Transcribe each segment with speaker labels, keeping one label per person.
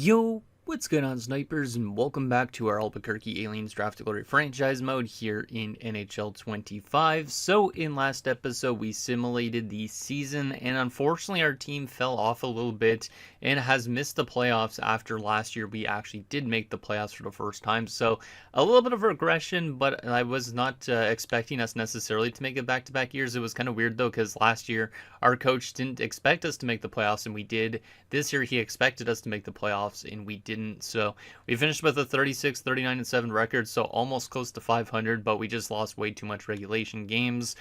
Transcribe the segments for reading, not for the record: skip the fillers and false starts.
Speaker 1: Yo, what's going on, snipers, and welcome back to our Albuquerque Aliens Draft to Glory franchise mode here in NHL 25. So in last episode we simulated the season, and unfortunately our team fell off a little bit and has missed the playoffs after last year we actually did make the playoffs for the first time. So a little bit of regression, but I was not expecting us necessarily to make it back-to-back years. It was kind of weird though, because last year our coach didn't expect us to make the playoffs and we did. This year he expected us to make the playoffs and we didn't. So we finished with a 36, 39, and 7 record, so almost close to 500, but we just lost way too much regulation games.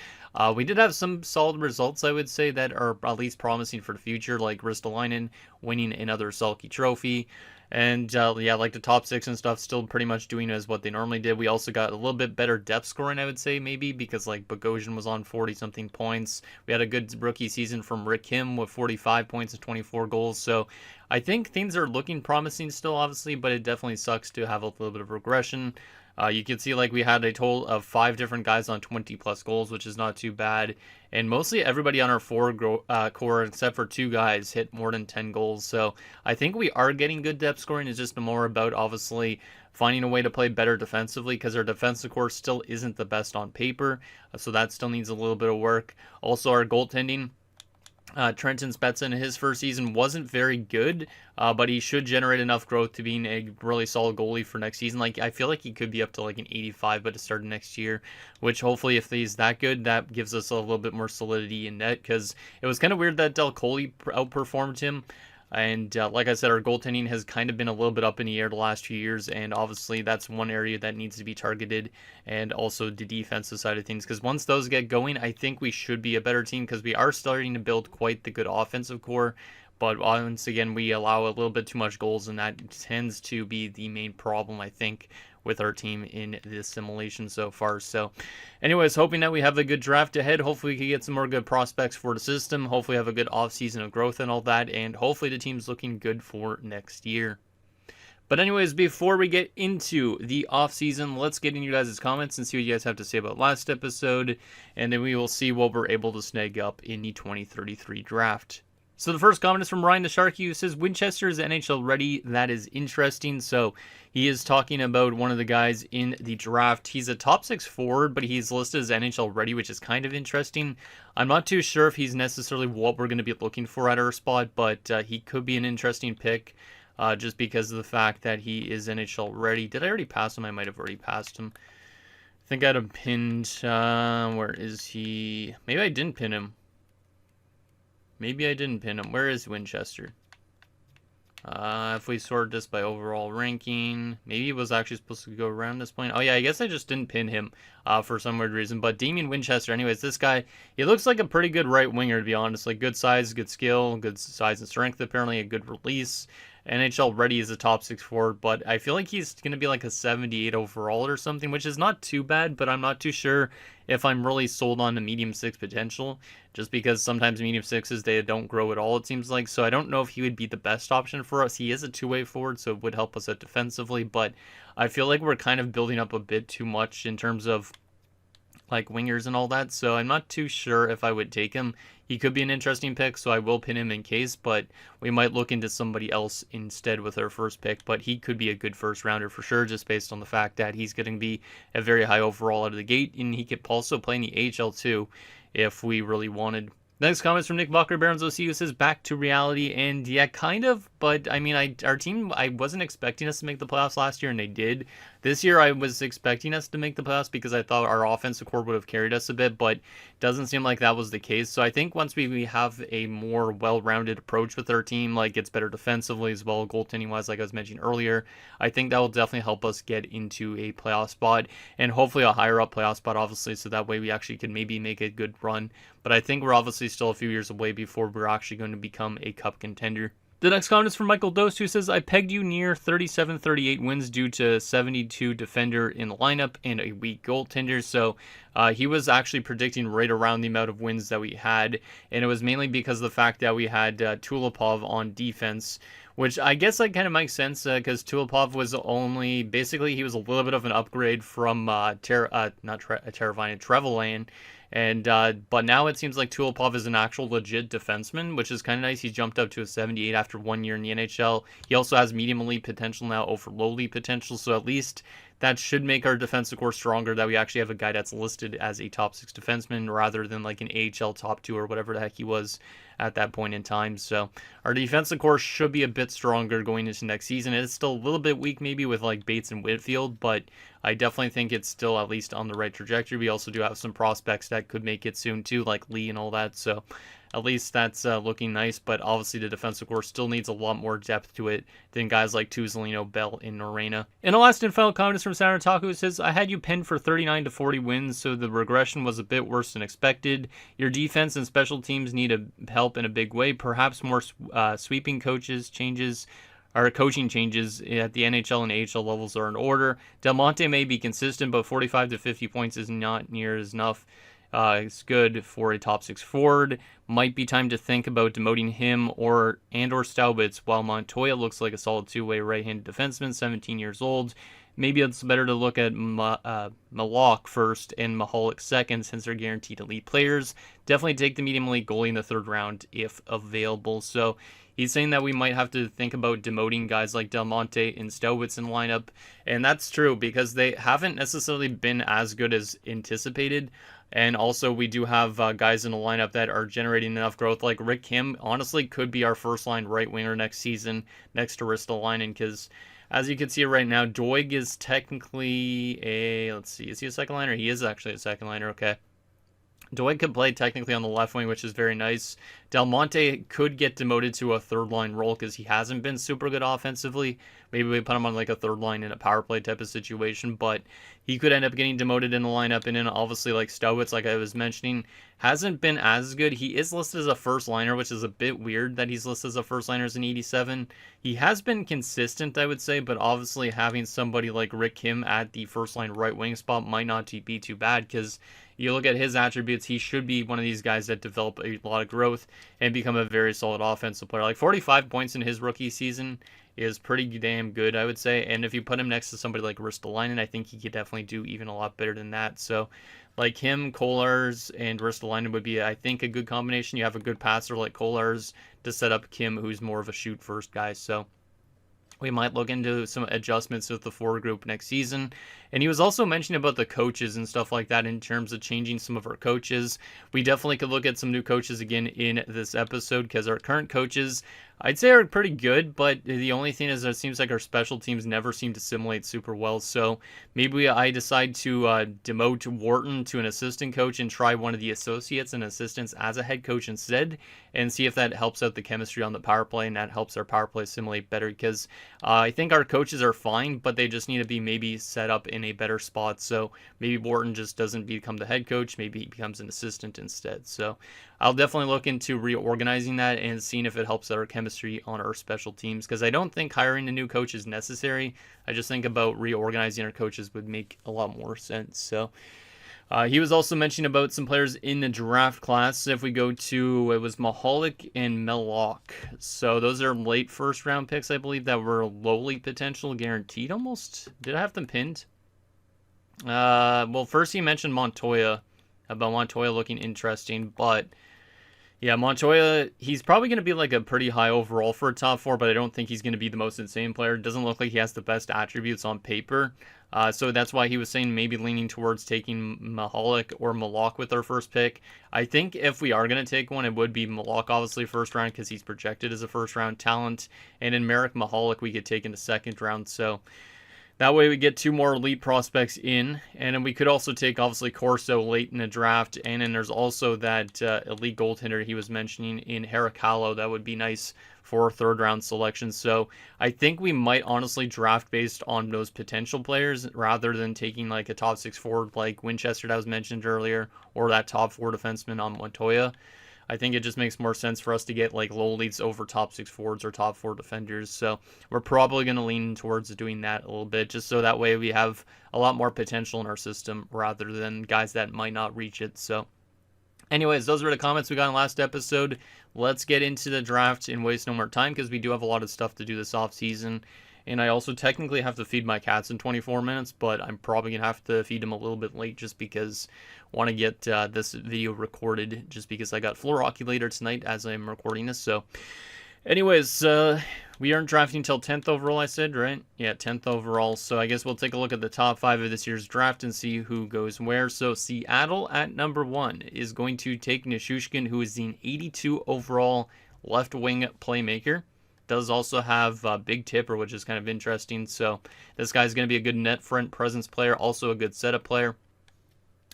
Speaker 1: We did have some solid results, I would say, that are at least promising for the future, like Ristolainen winning another Selke trophy. And yeah, like the top 6 and stuff, still pretty much doing as what they normally did. We also got a little bit better depth scoring, I would say, maybe, because like Bogosian was on 40-something points. We had a good rookie season from Rick Kim with 45 points and 24 goals. So I think things are looking promising still, obviously, but it definitely sucks to have a little bit of regression. You can see like we had a total of 5 different guys on 20 plus goals, which is not too bad. And mostly everybody on our core, except for 2 guys, hit more than 10 goals. So I think we are getting good depth scoring. It's just more about obviously finding a way to play better defensively, because our defensive core still isn't the best on paper. So that still needs a little bit of work. Also, our goaltending. Trenton Spezza in his first season wasn't very good, but he should generate enough growth to being a really solid goalie for next season. Like, I feel like he could be up to like an 85 by the start of next year, which hopefully if he's that good, that gives us a little bit more solidity in net, because it was kind of weird that Del Coli outperformed him. And like I said, our goaltending has kind of been a little bit up in the air the last few years, and obviously that's one area that needs to be targeted, and also the defensive side of things, because once those get going, I think we should be a better team, because we are starting to build quite the good offensive core. But once again, we allow a little bit too much goals, and that tends to be the main problem, I think, with our team in this simulation so far. So anyways, hoping that we have a good draft ahead. Hopefully we can get some more good prospects for the system. Hopefully have a good offseason of growth and all that. And hopefully the team's looking good for next year. But anyways, before we get into the offseason, let's get into you guys' comments and see what you guys have to say about last episode. And then we will see what we're able to snag up in the 2033 draft. So the first comment is from Ryan the Sharky, who says, Winchester is NHL ready. That is interesting. So he is talking about one of the guys in the draft. He's a top 6 forward, but he's listed as NHL ready, which is kind of interesting. I'm not too sure if he's necessarily what we're going to be looking for at our spot, but he could be an interesting pick just because of the fact that he is NHL ready. Did I already pass him? I might have already passed him. I think I'd have pinned, where is he? Maybe I didn't pin him. Maybe I didn't pin him. Where is Winchester? If we sort this by overall ranking, maybe it was actually supposed to go around this point. Oh yeah, I guess I just didn't pin him for some weird reason. But Damien Winchester, anyways, this guy, he looks like a pretty good right winger, to be honest. Like, good size, good skill, good size and strength, apparently, a good release. NHL ready is a top 6 forward, but I feel like he's going to be like a 78 overall or something, which is not too bad, but I'm not too sure if I'm really sold on the medium 6 potential, just because sometimes medium 6s, they don't grow at all, it seems like. So I don't know if he would be the best option for us. He is a 2-way forward, so it would help us out defensively, but I feel like we're kind of building up a bit too much in terms of like wingers and all that, so I'm not too sure if I would take him. He could be an interesting pick, so I will pin him in case, but we might look into somebody else instead with our first pick. But he could be a good first rounder for sure, just based on the fact that he's going to be a very high overall out of the gate, and he could also play in the AHL too if we really wanted. Next comments from Nick Bucker, Barons OC, who says, back to reality. And yeah, kind of, but I mean, our team, I wasn't expecting us to make the playoffs last year, and they did. This year, I was expecting us to make the playoffs because I thought our offensive core would have carried us a bit, but it doesn't seem like that was the case. So I think once we have a more well-rounded approach with our team, like gets better defensively as well, goaltending-wise, like I was mentioning earlier, I think that will definitely help us get into a playoff spot, and hopefully a higher up playoff spot, obviously, so that way we actually can maybe make a good run. But I think we're obviously still a few years away before we're actually going to become a cup contender. The next comment is from Michael Dost, who says, I pegged you near 37-38 wins due to 72 defender in the lineup and a weak goaltender. So he was actually predicting right around the amount of wins that we had, and it was mainly because of the fact that we had Tulipov on defense, which I guess like kind of makes sense because Tulipov was only basically he was a little bit of an upgrade from Trevelyan, and but now it seems like Tulipov is an actual legit defenseman, which is kind of nice. He's jumped up to a 78 after 1 year in the NHL. He also has medium elite potential now over low elite potential, so at least that should make our defensive core stronger that we actually have a guy that's listed as a top 6 defenseman rather than like an AHL top 2 or whatever the heck he was at that point in time. So our defensive core should be a bit stronger going into next season. It's still a little bit weak maybe with like Bates and Whitfield, but I definitely think it's still at least on the right trajectory. We also do have some prospects that could make it soon too, like Lee and all that. So at least that's looking nice, but obviously the defensive core still needs a lot more depth to it than guys like Tuzolino, Bell, and Norena. And the last and final comment is from Sanataku, who says, I had you pinned for 39 to 40 wins, so the regression was a bit worse than expected. Your defense and special teams need help in a big way. Perhaps more sweeping changes coaching changes at the NHL and AHL levels are in order. Del Monte may be consistent, but 45 to 50 points is not near as enough. It's good for a top 6 forward. Might be time to think about demoting him or Staubitz, while Montoya looks like a solid two-way right-handed defenseman, 17 years old. Maybe it's better to look at Malak first and Mahalik second, since they're guaranteed elite players. Definitely take the medium elite goalie in the 3rd round if available. So he's saying that we might have to think about demoting guys like Del Monte and Staubitz in the lineup. And that's true because they haven't necessarily been as good as anticipated. And also, we do have guys in the lineup that are generating enough growth. Like Rick Kim, honestly, could be our first-line right winger next season, next to Ristolainen. Because, as you can see right now, Doig is technically let's see, is he a second liner? He is actually a second liner, okay. Doig could play technically on the left wing, which is very nice. Del Monte could get demoted to a 3rd-line role because he hasn't been super good offensively. Maybe we put him on like a 3rd line in a power play type of situation, but he could end up getting demoted in the lineup. And then obviously like Staubitz, like I was mentioning, hasn't been as good. He is listed as a first liner, which is a bit weird that he's listed as a first liner as an 87. He has been consistent, I would say, but obviously having somebody like Rick Kim at the first line right wing spot might not be too bad because you look at his attributes, he should be one of these guys that develop a lot of growth and become a very solid offensive player. Like 45 points in his rookie season is pretty damn good, I would say. And if you put him next to somebody like Ristolainen, I think he could definitely do even a lot better than that. So like him, Kolarz, and Ristolainen would be, I think, a good combination. You have a good passer like Kolarz to set up Kim, who's more of a shoot first guy. So we might look into some adjustments with the forward group next season. And he was also mentioning about the coaches and stuff like that in terms of changing some of our coaches. We definitely could look at some new coaches again in this episode because our current coaches, I'd say, are pretty good, but the only thing is that it seems like our special teams never seem to assimilate super well. So maybe I decide to demote Wharton to an assistant coach and try one of the associates and assistants as a head coach instead and see if that helps out the chemistry on the power play and that helps our power play assimilate better because I think our coaches are fine, but they just need to be maybe set up in a better spot. So maybe Wharton just doesn't become the head coach. Maybe he becomes an assistant instead. So I'll definitely look into reorganizing that and seeing if it helps our chemistry on our special teams because I don't think hiring a new coach is necessary. I just think about reorganizing our coaches would make a lot more sense. So he was also mentioning about some players in the draft class. If we go to, it was Mahalik and Mellock. So those are late 1st round picks, I believe, that were lowly potential, guaranteed almost. Did I have them pinned? Well, first he mentioned Montoya, about Montoya looking interesting, but yeah, Montoya, he's probably going to be like a pretty high overall for a top 4, but I don't think he's going to be the most insane player. It doesn't look like he has the best attributes on paper. So that's why he was saying maybe leaning towards taking Mahalik or Malak with our first pick. I think if we are going to take one, it would be Malak, obviously, 1st round because he's projected as a 1st round talent. And in Merrick Mahalik, we could take in the 2nd round. So that way we get 2 more elite prospects in, and then we could also take, obviously, Corso late in the draft, and then there's also that elite goaltender he was mentioning in Harikalo. That would be nice for 3rd round selections. So I think we might honestly draft based on those potential players rather than taking like a top 6 forward like Winchester that was mentioned earlier or that top 4 defenseman on Montoya. I think it just makes more sense for us to get like low leads over top 6 forwards or top 4 defenders. So we're probably going to lean towards doing that a little bit just so that way we have a lot more potential in our system rather than guys that might not reach it. So Anyways, those were the comments we got in last episode. Let's get into the draft and waste no more time because we do have a lot of stuff to do this off season. And I also technically have to feed my cats in 24 minutes, but I'm probably going to have to feed them a little bit late just because I want to get this video recorded just because I got floor hockey later tonight as I'm recording this. So anyways, we aren't drafting until 10th overall, I said, right? Yeah, 10th overall. So I guess we'll take a look at the top 5 of this year's draft and see who goes where. So Seattle at number 1 is going to take Nishushkin, who is the 82 overall left wing playmaker. Does also have Big Tipper, which is kind of interesting. So this guy's going to be a good net front presence player, also a good setup player.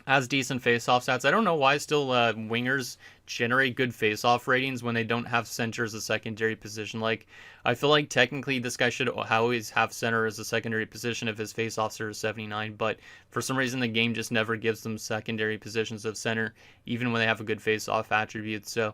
Speaker 1: Has decent face-off stats. I don't know why still wingers generate good face-off ratings when they don't have center as a secondary position. Like, I feel like technically this guy should always have center as a secondary position if his face-offs are 79, but for some reason the game just never gives them secondary positions of center, even when they have a good face-off attribute. So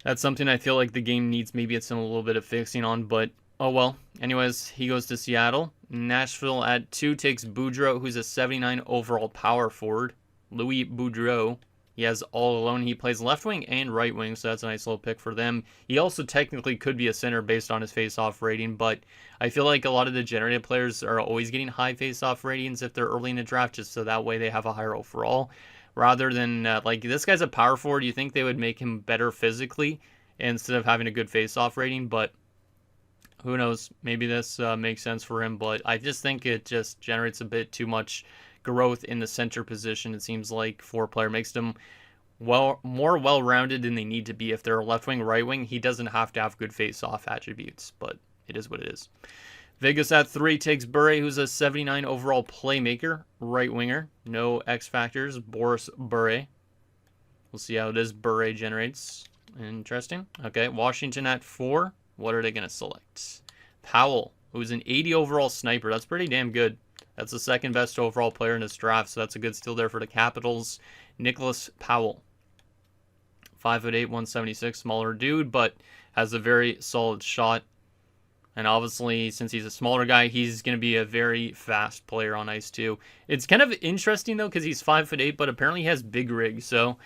Speaker 1: that's something I feel like the game needs maybe it's a little bit of fixing on, but oh well. Anyways, he goes to Seattle. Nashville at 2 takes Boudreau, who's a 79 overall power forward. Louis Boudreau. He has all alone. He plays left wing and right wing, so that's a nice little pick for them. He also technically could be a center based on his face-off rating, but I feel like a lot of the generated players are always getting high face-off ratings if they're early in the draft, just so that way they have a higher overall. Rather than, like, this guy's a power forward. You think they would make him better physically instead of having a good face-off rating, but who knows? Maybe this makes sense for him, but I just think it just generates a bit too much growth in the center position. It seems like for a player makes them more well-rounded than they need to be. If they're a left wing, right wing, he doesn't have to have good face-off attributes, but it is what it is. Vegas at 3 takes Bure, who's a 79 overall playmaker, right winger. No X factors. Boris Bure. We'll see how this Bure generates. Interesting. Okay, Washington at 4. What are they going to select? Powell, who's an 80 overall sniper. That's pretty damn good. That's the second best overall player in this draft, so that's a good steal there for the Capitals. Nicholas Powell. 5'8", 176, smaller dude, but has a very solid shot. And obviously, since he's a smaller guy, he's going to be a very fast player on ice too. It's kind of interesting though, because he's 5'8", but apparently he has big rig. So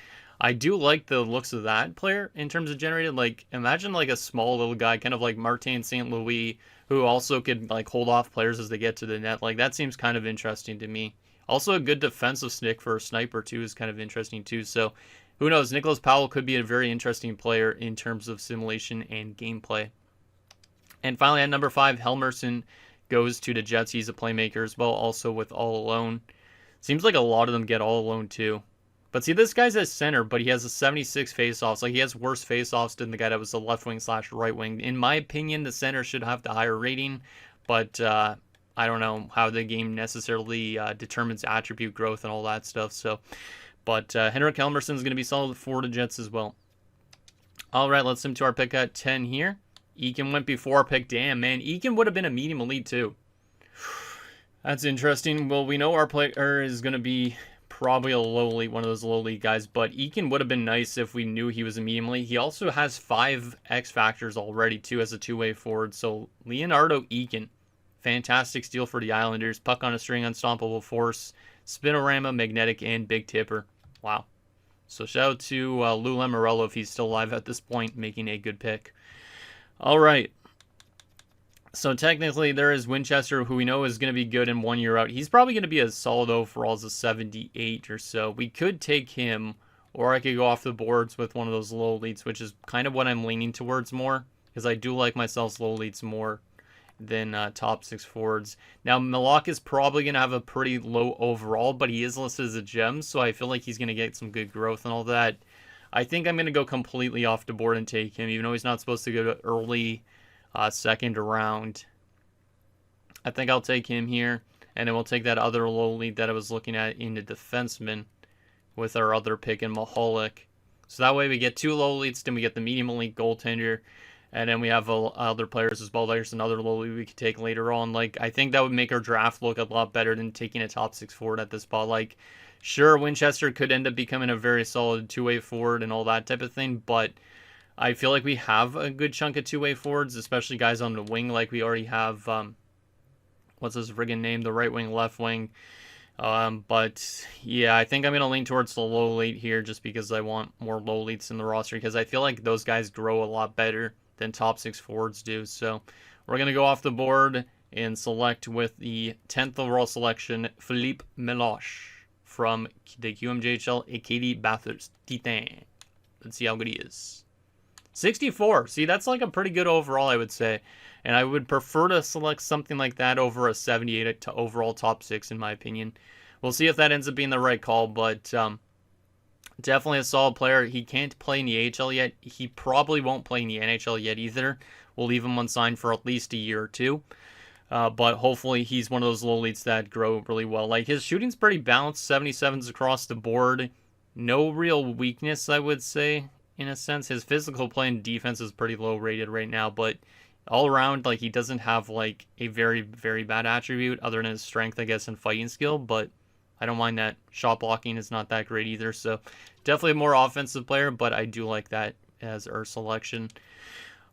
Speaker 1: I do like the looks of that player in terms of generated. Like, imagine like a small little guy, kind of like Martin St. Louis, who also could like hold off players as they get to the net. Like, that seems kind of interesting to me. Also, a good defensive stick for a sniper too is kind of interesting too. So who knows? Nicholas Powell could be a very interesting player in terms of simulation and gameplay. And finally, at number 5, Helmerson goes to the Jets. He's a playmaker as well, also with all alone. Seems like a lot of them get all alone too. But see, this guy's a center, but he has a 76 faceoffs. Like, he has worse faceoffs than the guy that was the left wing / right wing. In my opinion, the center should have the higher rating, but I don't know how the game necessarily determines attribute growth and all that stuff. So, but Henrik Helmersson is going to be solid for the Jets as well. All right, let's sim to our pick at 10 here. Eakin went before our pick. Damn, man. Eakin would have been a medium elite too. That's interesting. Well, we know our player is going to be probably a low elite, one of those low elite guys, but Eakin would have been nice if we knew he was a medium elite. He also has 5 X factors already too as a two-way forward. So Leonardo Eakin, fantastic steal for the Islanders. Puck on a string, unstoppable force, spinorama, magnetic, and big tipper. Wow. So shout out to Lou Lamoriello if he's still alive at this point, making a good pick. All right. So technically there is Winchester, who we know is going to be good in 1 year out. He's probably going to be as solid overall as a 78 or so. We could take him, or I could go off the boards with one of those low elites, which is kind of what I'm leaning towards more, because I do like myself low elites more than top 6 forwards. Now, Milok is probably going to have a pretty low overall, but he is listed as a gem, so I feel like he's going to get some good growth and all that. I think I'm going to go completely off the board and take him, even though he's not supposed to go to early second round. I think I'll take him here, and then we'll take that other low lead that I was looking at in the defenseman with our other pick in Mahalik. So that way we get 2 low leads, then we get the medium elite goaltender, and then we have other players as well. There's another low lead we could take later on. Like, I think that would make our draft look a lot better than taking a top 6 forward at this spot. Like, sure, Winchester could end up becoming a very solid two-way forward and all that type of thing, but I feel like we have a good chunk of two-way forwards, especially guys on the wing. Like, we already have, what's his friggin' name? The right wing, left wing. But yeah, I think I'm going to lean towards the low late here just because I want more low leads in the roster because I feel like those guys grow a lot better than top 6 forwards do. So we're going to go off the board and select with the 10th overall selection, Philippe Meloche from the QMJHL Acadie Bathurst Titan. Let's see how good he is. 64. See, that's like a pretty good overall, I would say. And I would prefer to select something like that over a 78 to overall top 6, in my opinion. We'll see if that ends up being the right call, but definitely a solid player. He can't play in the AHL yet. He probably won't play in the NHL yet either. We'll leave him unsigned for at least a year or two. But hopefully he's one of those low leads that grow really well. Like, his shooting's pretty balanced, 77s across the board. No real weakness, I would say, in a sense. His physical play and defense is pretty low rated right now, but all around, like, he doesn't have, like, a very, very bad attribute other than his strength, I guess, and fighting skill, but I don't mind that. Shot blocking is not that great either, so definitely a more offensive player, but I do like that as our selection.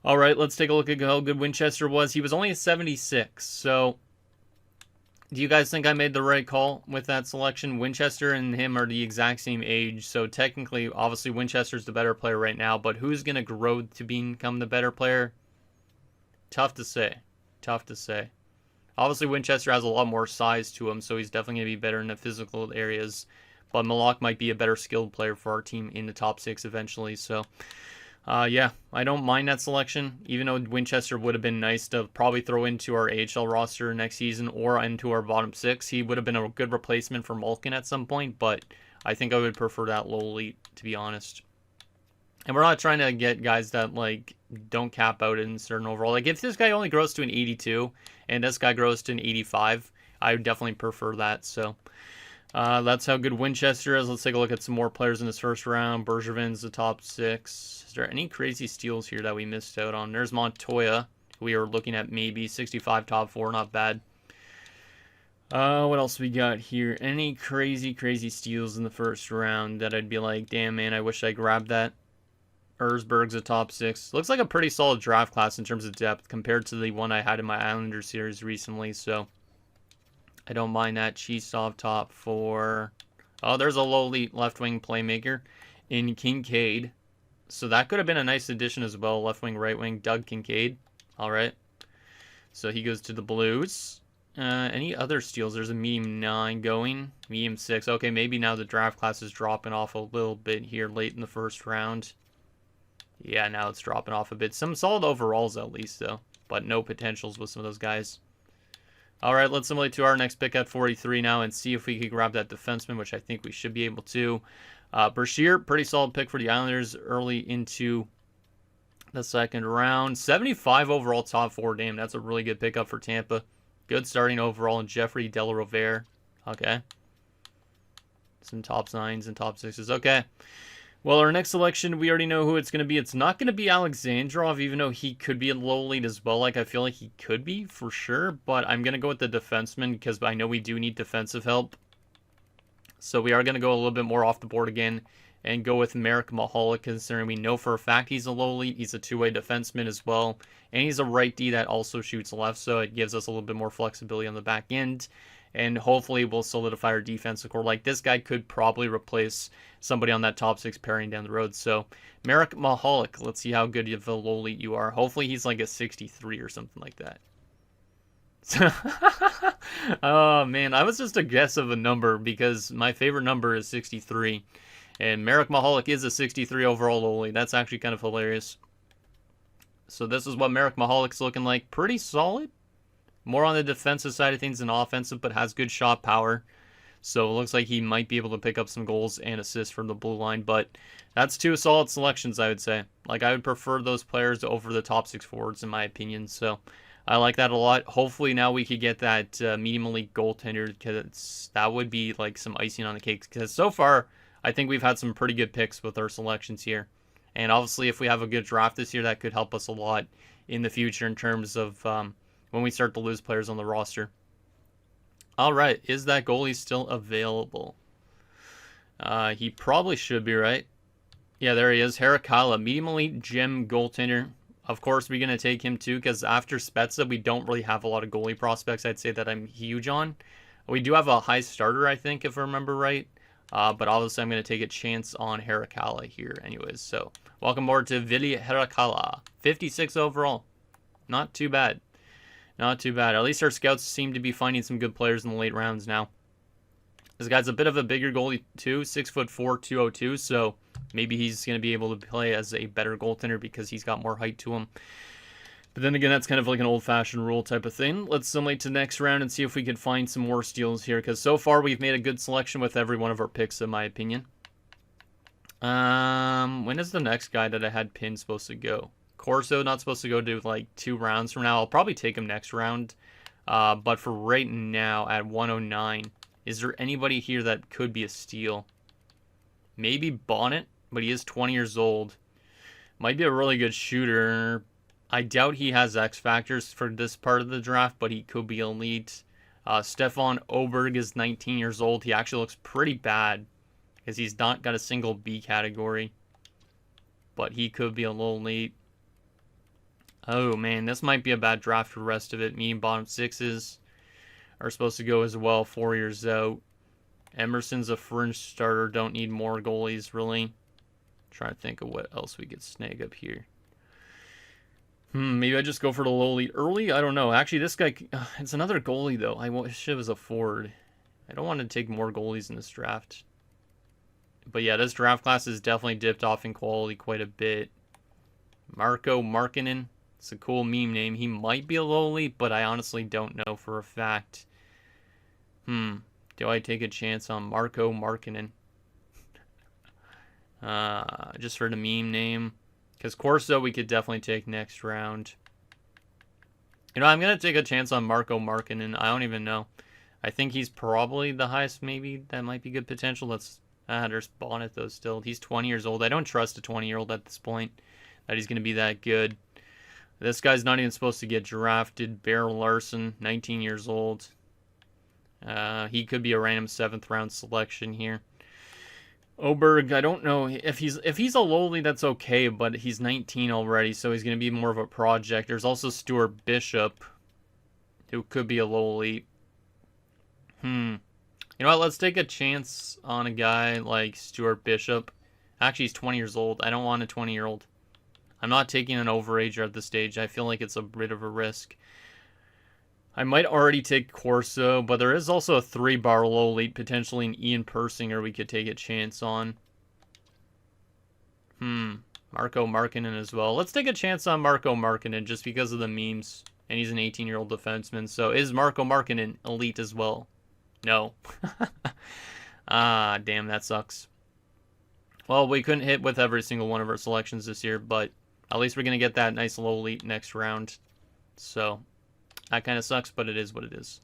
Speaker 1: All right, let's take a look at how good Winchester was. He was only a 76, so do you guys think I made the right call with that selection? Winchester and him are the exact same age, so technically, obviously, Winchester's the better player right now, but who's going to grow to become the better player? Tough to say. Tough to say. Obviously, Winchester has a lot more size to him, so he's definitely going to be better in the physical areas. But Malak might be a better skilled player for our team in the top 6 eventually. So, yeah, I don't mind that selection. Even though Winchester would have been nice to probably throw into our AHL roster next season or into our bottom 6. He would have been a good replacement for Malkin at some point, but I think I would prefer that low elite, to be honest. And we're not trying to get guys that, like, don't cap out in certain overall. Like, if this guy only grows to an 82 and this guy grows to an 85, I would definitely prefer that. So, that's how good Winchester is. Let's take a look at some more players in this first round. Bergevin's the top 6. Is there any crazy steals here that we missed out on? There's Montoya, who we are looking at maybe. 65 top 4, not bad. What else we got here? Any crazy steals in the first round that I'd be like, damn, man, I wish I grabbed that? Erzberg's a top 6. Looks like a pretty solid draft class in terms of depth compared to the one I had in my Islanders series recently, so I don't mind that. Chisov top 4. Oh, there's a lowly left-wing playmaker in Kincaid. So that could have been a nice addition as well. Left-wing, right-wing, Doug Kincaid. All right. So he goes to the Blues. Any other steals? There's a medium 9 going. Medium 6. Okay, maybe now the draft class is dropping off a little bit here late in the first round. Yeah, now it's dropping off a bit. Some solid overalls at least, though. But no potentials with some of those guys. Alright, let's simulate to our next pick at 43 now and see if we can grab that defenseman, which I think we should be able to. Brashear, pretty solid pick for the Islanders early into the second round. 75 overall top 4. Damn, that's a really good pickup for Tampa. Good starting overall. And Jeffrey Delarovere. Okay. Some top 9s and top 6s. Okay. Well, our next selection, we already know who it's going to be. It's not going to be Alexandrov, even though he could be a low lead as well. Like, I feel like he could be, for sure. But I'm going to go with the defenseman because I know we do need defensive help. So we are going to go a little bit more off the board again and go with Marek Mahalik, considering we know for a fact he's a low lead. He's a two-way defenseman as well. And he's a right D that also shoots left, so it gives us a little bit more flexibility on the back end. And hopefully we'll solidify our defensive core. Like, this guy could probably replace somebody on that top 6 pairing down the road. So, Marek Mahalik, let's see how good of a low lead you are. Hopefully he's like a 63 or something like that. Oh, man, I was just a guess of a number because my favorite number is 63. And Marek Mahalik is a 63 overall low lead. That's actually kind of hilarious. So this is what Marek Mahalik's looking like. Pretty solid. More on the defensive side of things than offensive, but has good shot power. So it looks like he might be able to pick up some goals and assists from the blue line. But that's 2 solid selections, I would say. Like, I would prefer those players over the top 6 forwards, in my opinion. So I like that a lot. Hopefully now we could get that medium elite goaltender, because that would be like some icing on the cake. Because so far, I think we've had some pretty good picks with our selections here. And obviously, if we have a good draft this year, that could help us a lot in the future in terms of when we start to lose players on the roster. All right, is that goalie still available? He probably should be, right? Yeah, there he is. Harakala, medium elite gem goaltender. Of course, we're going to take him too, because after Spezza, we don't really have a lot of goalie prospects I'd say that I'm huge on. We do have a high starter, I think, if I remember right. But obviously, I'm going to take a chance on Heracala here anyways. So, welcome aboard to Vili Heracala. 56 overall. Not too bad. Not too bad. At least our scouts seem to be finding some good players in the late rounds now. This guy's a bit of a bigger goalie too, 6'4", 202. So maybe he's going to be able to play as a better goaltender because he's got more height to him. But then again, that's kind of like an old-fashioned rule type of thing. Let's simulate to the next round and see if we can find some more steals here. Because so far, we've made a good selection with every one of our picks, in my opinion. When is the next guy that I had pinned supposed to go? Corso not supposed to go to like 2 rounds from now. I'll probably take him next round. But for right now at 109, is there anybody here that could be a steal? Maybe Bonnet, but he is 20 years old. Might be a really good shooter. I doubt he has X factors for this part of the draft, but he could be elite. Stefan Oberg is 19 years old. He actually looks pretty bad because he's not got a single B category, but he could be a little elite. Oh man, this might be a bad draft for the rest of it. Me and bottom sixes are supposed to go as well, 4 years out. Emerson's a fringe starter. Don't need more goalies, really. Trying to think of what else we could snag up here. Maybe I just go for the low elite early? I don't know. Actually, this guy, it's another goalie, though. I wish it was a forward. I don't want to take more goalies in this draft. But yeah, this draft class has definitely dipped off in quality quite a bit. Marko Markkinen. It's a cool meme name. He might be a low elite, but I honestly don't know for a fact. Do I take a chance on Marko Markkinen? Just for the meme name. Because Corso we could definitely take next round. You know, I'm going to take a chance on Marko Markkinen. I don't even know. I think he's probably the highest, maybe. That might be good potential. There's Bonnet, though, still. He's 20 years old. I don't trust a 20-year-old at this point that he's going to be that good. This guy's not even supposed to get drafted. Bear Larson, 19 years old. He could be a random 7th-round selection here. Oberg, I don't know if he's a lowly, that's okay, but he's 19 already, so he's going to be more of a project. There's also Stuart Bishop, who could be a lowly. You know what? Let's take a chance on a guy like Stuart Bishop. Actually, he's 20 years old. I don't want a 20-year-old. I'm not taking an overager at this stage. I feel like it's a bit of a risk. I might already take Corso, but there is also a 3-bar low elite, potentially an Ian Persinger we could take a chance on. Marko Markkinen as well. Let's take a chance on Marko Markkinen just because of the memes. And he's an 18-year-old defenseman. So is Marko Markkinen elite as well? No. Damn, that sucks. Well, we couldn't hit with every single one of our selections this year, but at least we're going to get that nice low elite next round. So that kind of sucks, but it is what it is.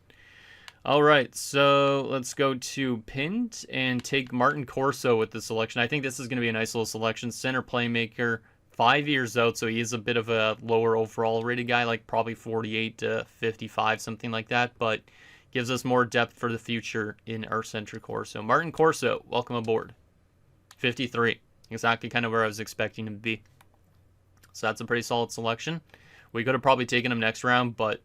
Speaker 1: All right, so let's go to pinned and take Martin Corso with the selection. I think this is going to be a nice little selection. Center playmaker, 5 years out, so he is a bit of a lower overall rated guy, like probably 48 to 55, something like that, but gives us more depth for the future in our center core. So Martin Corso, welcome aboard. 53, exactly kind of where I was expecting him to be. So that's a pretty solid selection. We could have probably taken him next round, but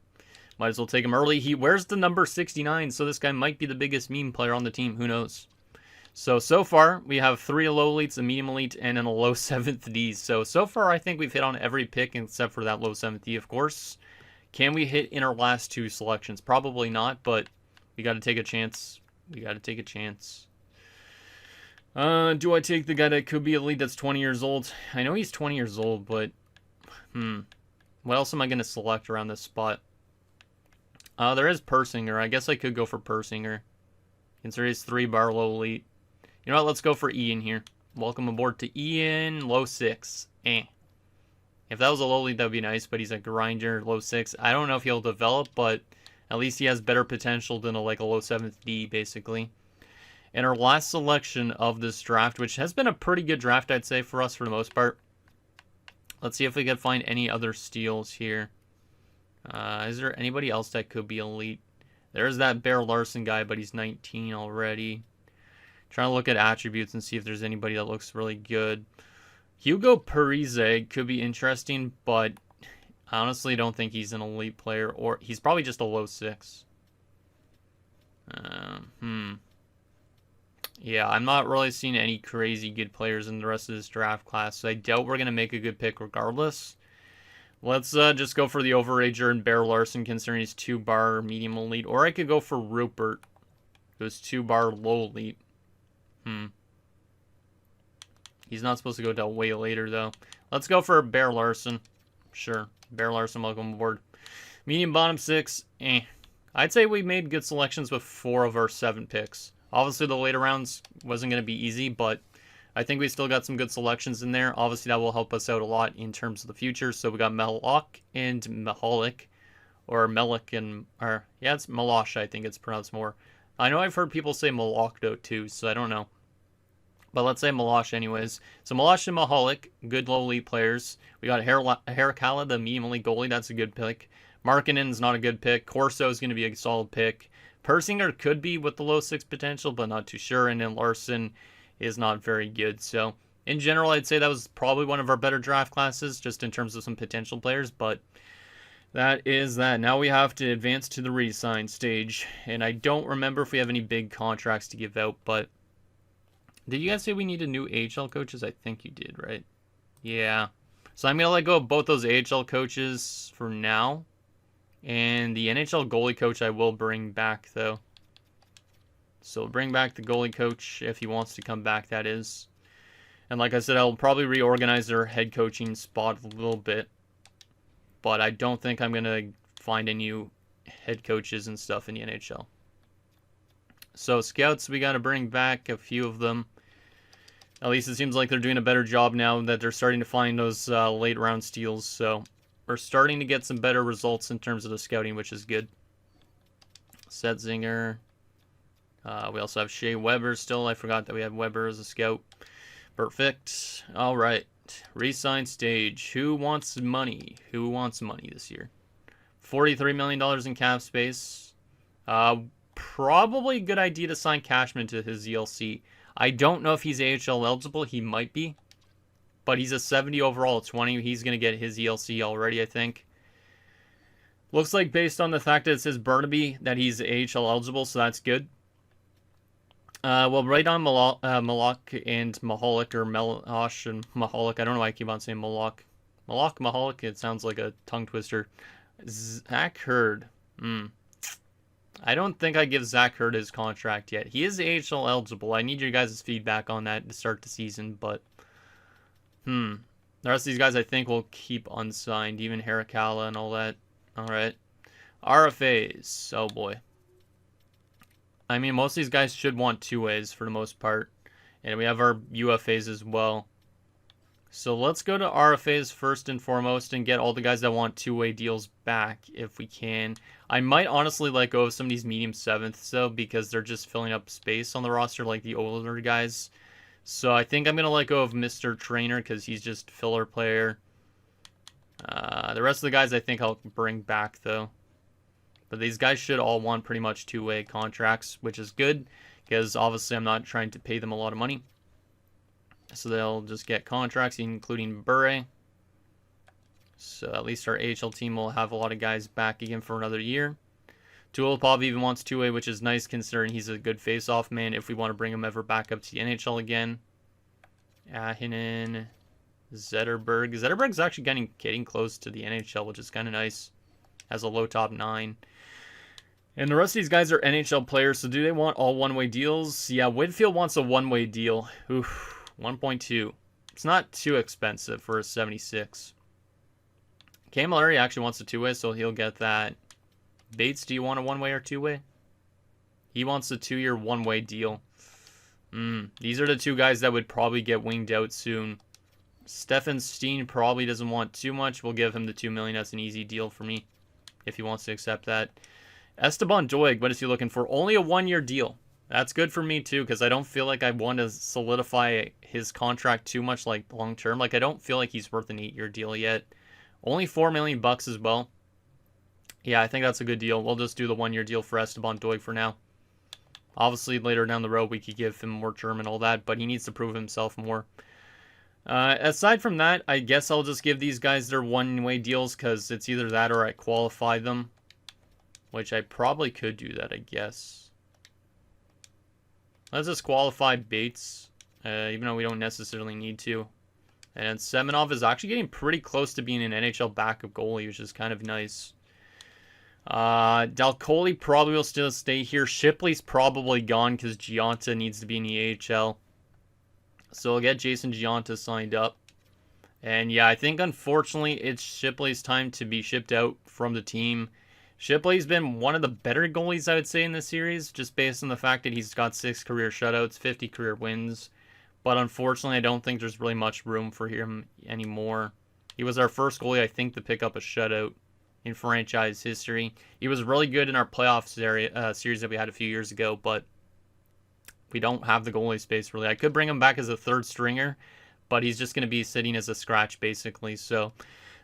Speaker 1: might as well take him early. He wears the number 69, so this guy might be the biggest meme player on the team. Who knows? So far, we have 3 low elites, a medium elite, and a low 7th D. So far, I think we've hit on every pick except for that low 7th D, of course. Can we hit in our last 2 selections? Probably not, but we got to take a chance. We got to take a chance. Do I take the guy that could be elite that's 20 years old? I know he's 20 years old, but what else am I going to select around this spot? There is Persinger. I guess I could go for Persinger. Consider he's 3-bar low elite. You know what? Let's go for Ian here. Welcome aboard to Ian, low 6. If that was a low elite, that would be nice, but he's a grinder, low 6. I don't know if he'll develop, but at least he has better potential than a low 7th D, basically. And our last selection of this draft, which has been a pretty good draft, I'd say, for us for the most part. Let's see if we can find any other steals here. Is there anybody else that could be elite? There's that Bear Larson guy, but he's 19 already. Trying to look at attributes and see if there's anybody that looks really good. Hugo Parise could be interesting, but I honestly don't think he's an elite player, or he's probably just a low 6. Yeah, I'm not really seeing any crazy good players in the rest of this draft class, so I doubt we're going to make a good pick regardless. Let's just go for the overager and Bear Larson, considering he's 2-bar medium elite. Or I could go for Rupert, who's 2-bar low elite. He's not supposed to go down way later, though. Let's go for Bear Larson. Sure, Bear Larson, welcome aboard. Medium bottom 6, I'd say we made good selections with 4 of our 7 picks. Obviously, the later rounds wasn't going to be easy, but I think we still got some good selections in there. Obviously, that will help us out a lot in terms of the future. So we got Melock and Mahalik, or Melik and, or yeah, it's Melosh, I think it's pronounced more. I know I've heard people say Melock though too, so I don't know. But let's say Melosh anyways. So Melosh and Mahalik, good low elite players. We got Harakala, the medium elite goalie. That's a good pick. Markkanen's not a good pick. Corso is going to be a solid pick. Persinger could be with the low 6 potential, but not too sure. And then Larson is not very good. So in general, I'd say that was probably one of our better draft classes, just in terms of some potential players. But that is that. Now we have to advance to the re-sign stage. And I don't remember if we have any big contracts to give out, but did you guys say we needed new AHL coaches? I think you did, right? Yeah. So I'm going to let go of both those AHL coaches for now. And the NHL goalie coach I will bring back, though. So bring back the goalie coach if he wants to come back, that is. And like I said, I'll probably reorganize their head coaching spot a little bit. But I don't think I'm going to find any new head coaches and stuff in the NHL. So scouts, we got to bring back a few of them. At least it seems like they're doing a better job now that they're starting to find those late round steals. So we're starting to get some better results in terms of the scouting, which is good. Setzinger. We also have Shea Weber still. I forgot that we had Weber as a scout. Perfect. All right. Re-sign stage. Who wants money? Who wants money this year? $43 million in cap space. Probably a good idea to sign Cashman to his ELC. I don't know if he's AHL eligible. He might be. But he's a 70 overall at 20. He's going to get his ELC already, I think. Looks like based on the fact that it says Burnaby that he's AHL eligible, so that's good. Well, right on Malak and Mahalik, or Melosh and Mahalik. I don't know why I keep on saying Malak. Mahalik, it sounds like a tongue twister. Zach Hurd. I don't think I give Zach Hurd his contract yet. He is AHL eligible. I need your guys' feedback on that to start the season, but the rest of these guys I think will keep unsigned, even Harakala and all that. All right. RFAs. Oh boy. I mean, most of these guys should want 2-ways for the most part. And we have our UFAs as well. So let's go to RFAs first and foremost and get all the guys that want 2-way deals back if we can. I might honestly let go of some of these medium 7ths though, because they're just filling up space on the roster like the older guys. So I think I'm going to let go of Mr. Trainer because he's just filler player. The rest of the guys I think I'll bring back though. But these guys should all want pretty much 2-way contracts, which is good because obviously I'm not trying to pay them a lot of money. So they'll just get contracts, including Bure. So at least our AHL team will have a lot of guys back again for another year. Tulipov even wants 2-way, which is nice considering he's a good face-off man if we want to bring him ever back up to the NHL again. Ahinen, Zetterberg. Zetterberg's actually getting close to the NHL, which is kind of nice. Has a low top 9. And the rest of these guys are NHL players, so do they want all 1-way deals? Yeah, Whitfield wants a 1-way deal. Oof, 1.2. It's not too expensive for a 76. Camilleri actually wants a 2-way, so he'll get that. Bates, do you want a 1-way or 2-way? He wants a 2-year 1-way deal. These are the 2 guys that would probably get winged out soon. Stefan Steen probably doesn't want too much. We'll give him the $2 million. That's an easy deal for me if he wants to accept that. Esteban Doig, what is he looking for? Only a 1-year deal. That's good for me too, because I don't feel like I want to solidify his contract too much, like long term. Like I don't feel like he's worth an 8-year deal yet. Only $4 million as well. Yeah, I think that's a good deal. We'll just do the 1-year deal for Esteban Doig for now. Obviously, later down the road, we could give him more term and all that, but he needs to prove himself more. Aside from that, I guess I'll just give these guys their 1-way deals because it's either that or I qualify them. Which I probably could do that, I guess. Let's just qualify Bates, even though we don't necessarily need to. And Semenov is actually getting pretty close to being an NHL backup goalie, which is kind of nice. Dalcoli probably will still stay here. Shipley's probably gone because Giunta needs to be in the AHL. So we'll get Jason Giunta signed up. And yeah, I think unfortunately it's Shipley's time to be shipped out from the team. Shipley's been one of the better goalies, I would say, in this series, just based on the fact that he's got 6 career shutouts, 50 career wins. But unfortunately, I don't think there's really much room for him anymore. He was our first goalie, I think, to pick up a shutout in franchise history. He was really good in our playoff series that we had a few years ago, but we don't have the goalie space, really. I could bring him back as a third stringer, but he's just going to be sitting as a scratch, basically. So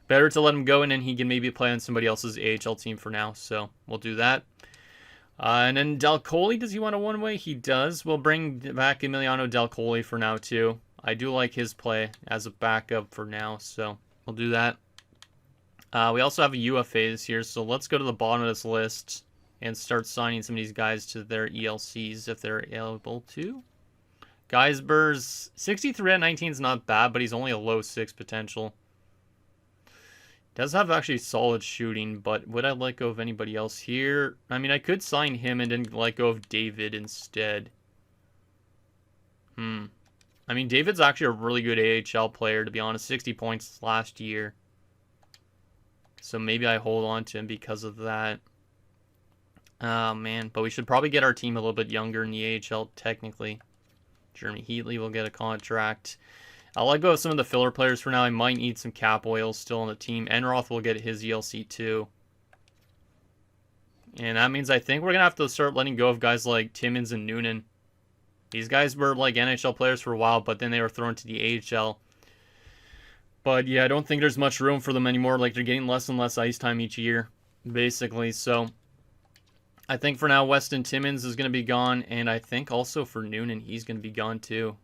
Speaker 1: better to let him go, and then he can maybe play on somebody else's AHL team for now. So we'll do that. And then Dalcoli, does he want a one-way? He does. We'll bring back Emiliano Dalcoli for now, too. I do like his play as a backup for now, so we'll do that. We also have a UFAs here, so let's go to the bottom of this list and start signing some of these guys to their ELCs if they're able to. Geisber's 63 at 19 is not bad, but he's only a low 6 potential. Does have actually solid shooting, but would I let go of anybody else here? I mean, I could sign him and then let go of David instead. I mean, David's actually a really good AHL player, to be honest. 60 points last year. So maybe I hold on to him because of that. Oh, man. But we should probably get our team a little bit younger in the AHL, technically. Jeremy Heatley will get a contract. I'll let go of some of the filler players for now. I might need some cap oil still on the team. Enroth will get his ELC too. And that means I think we're going to have to start letting go of guys like Timmins and Noonan. These guys were like NHL players for a while, but then they were thrown to the AHL. But yeah, I don't think there's much room for them anymore. Like, they're getting less and less ice time each year, basically. So I think for now, Weston Timmins is going to be gone. And I think also for Noonan, he's going to be gone too.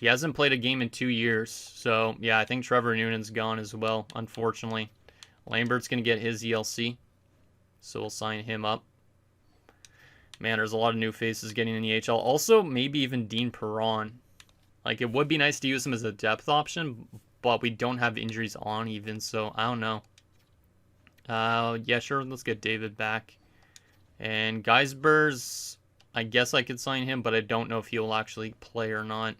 Speaker 1: He hasn't played a game in 2 years. So, yeah, I think Trevor Noonan's gone as well, unfortunately. Lambert's going to get his ELC. So we'll sign him up. Man, there's a lot of new faces getting in the AHL. Also, maybe even Dean Perron. Like, it would be nice to use him as a depth option, but we don't have injuries on even, so I don't know. Yeah, sure, let's get David back. And Geisber's, I guess I could sign him, but I don't know if he will actually play or not.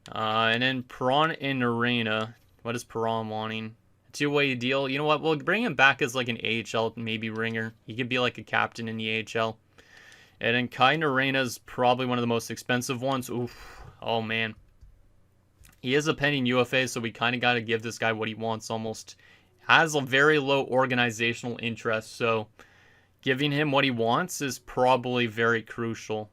Speaker 1: And then Perron and Arena. What is Perron wanting? A 2-way deal. You know what? We'll bring him back as like an AHL maybe ringer. He could be like a captain in the AHL. And then Kai Narena's probably one of the most expensive ones. Oof. Oh, man. He is a pending UFA, so we kind of got to give this guy what he wants almost. Has a very low organizational interest, so giving him what he wants is probably very crucial.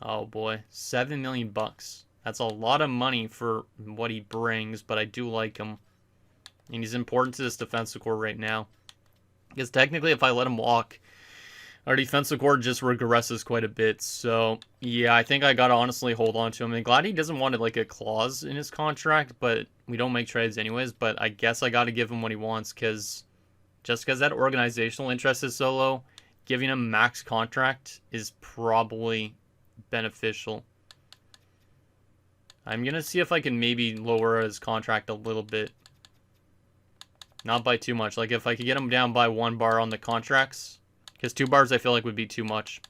Speaker 1: Oh, boy. $7 million bucks. That's a lot of money for what he brings, but I do like him. And he's important to this defensive core right now. Because technically, if I let him walk, our defensive core just regresses quite a bit. So, yeah, I think I got to honestly hold on to him. I'm glad he doesn't want like a clause in his contract, but we don't make trades anyways. But I guess I got to give him what he wants, because just because that organizational interest is so low, giving him max contract is probably beneficial. I'm going to see if I can maybe lower his contract a little bit. Not by too much. Like, if I could get him down by 1 bar on the contracts, because 2 bars I feel like would be too much.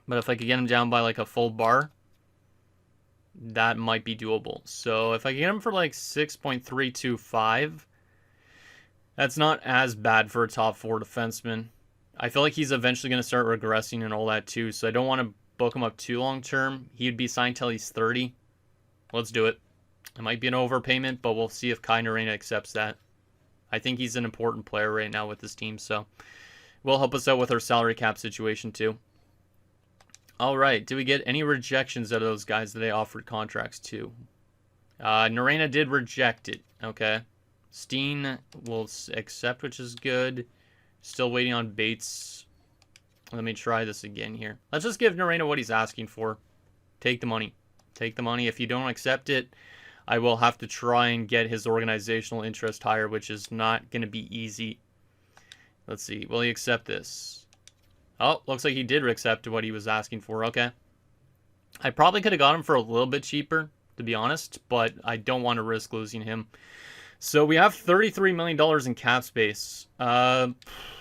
Speaker 1: But if I could get him down by like a full bar, that might be doable. So if I get him for like 6.325, that's not as bad for a top 4 defenseman. I feel like he's eventually going to start regressing and all that too, so I don't want to book him up too long term. He'd be signed till he's 30. Let's do it. It might be an overpayment, but we'll see if Kai Narena accepts that. I think he's an important player right now with this team, so will help us out with our salary cap situation too. All right, did we get any rejections out of those guys that they offered contracts to? Narena did reject it. Okay. Steen will accept, which is good. Still waiting on Bates. Let me try this again here. Let's just give Narena what he's asking for. Take the money. Take the money. If you don't accept it, I will have to try and get his organizational interest higher, which is not going to be easy. Let's see. Will he accept this? Oh, looks like he did accept what he was asking for. Okay. I probably could have got him for a little bit cheaper, to be honest, but I don't want to risk losing him. So we have $33 million in cap space,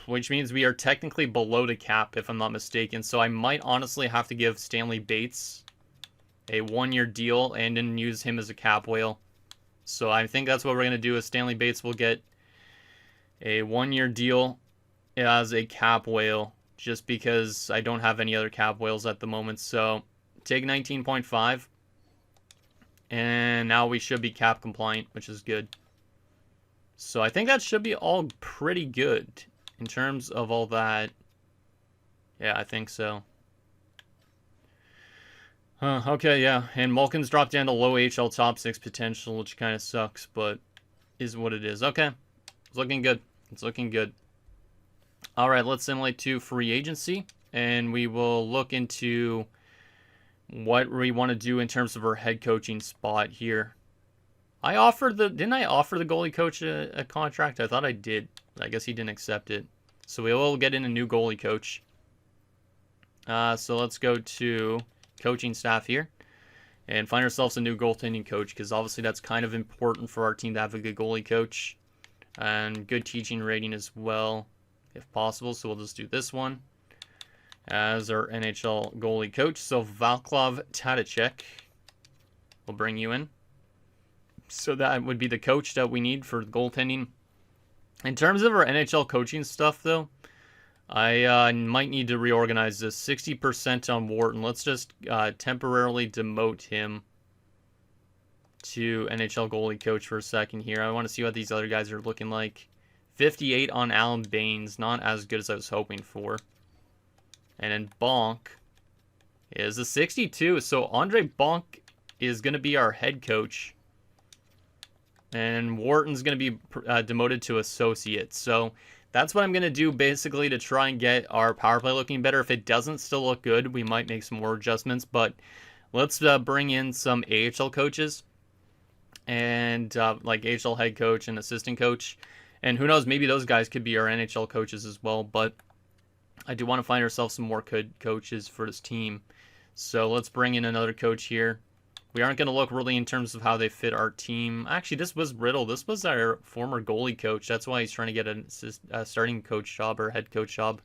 Speaker 1: which means we are technically below the cap, if I'm not mistaken. So I might honestly have to give Stanley Bates a one-year deal and then use him as a cap whale. So I think that's what we're going to do is Stanley Bates will get a one-year deal as a cap whale just because I don't have any other cap whales at the moment. So take 19.5 and now we should be cap compliant, which is good. So I think that should be all pretty good in terms of all that. Yeah, I think so. Okay, yeah. And Malkin's dropped down to low HL top 6 potential, which kind of sucks, but is what it is. Okay. It's looking good. It's looking good. All right, let's simulate to free agency, and we will look into what we want to do in terms of our head coaching spot here. Didn't I offer the goalie coach a contract? I thought I did. I guess he didn't accept it. So we will get in a new goalie coach. So let's go to coaching staff here and find ourselves a new goaltending coach because obviously that's kind of important for our team to have a good goalie coach and good teaching rating as well if possible. So we'll just do this one as our NHL goalie coach. So Vaclav Tadicek will bring you in. So that would be the coach that we need for goaltending. In terms of our NHL coaching stuff, though, I might need to reorganize this. 60% on Wharton. Let's just temporarily demote him to NHL goalie coach for a second here. I want to see what these other guys are looking like. 58 on Alan Baines. Not as good as I was hoping for. And then Bonk is a 62. So Andre Bonk is going to be our head coach. And Wharton's going to be demoted to associate. So that's what I'm going to do basically to try and get our power play looking better. If it doesn't still look good, we might make some more adjustments. But let's bring in some AHL coaches and like AHL head coach and assistant coach. And who knows, maybe those guys could be our NHL coaches as well. But I do want to find ourselves some more good coaches for this team. So let's bring in another coach here. We aren't going to look really in terms of how they fit our team. Actually, this was Riddle. This was our former goalie coach. That's why he's trying to get a starting coach job or head coach job.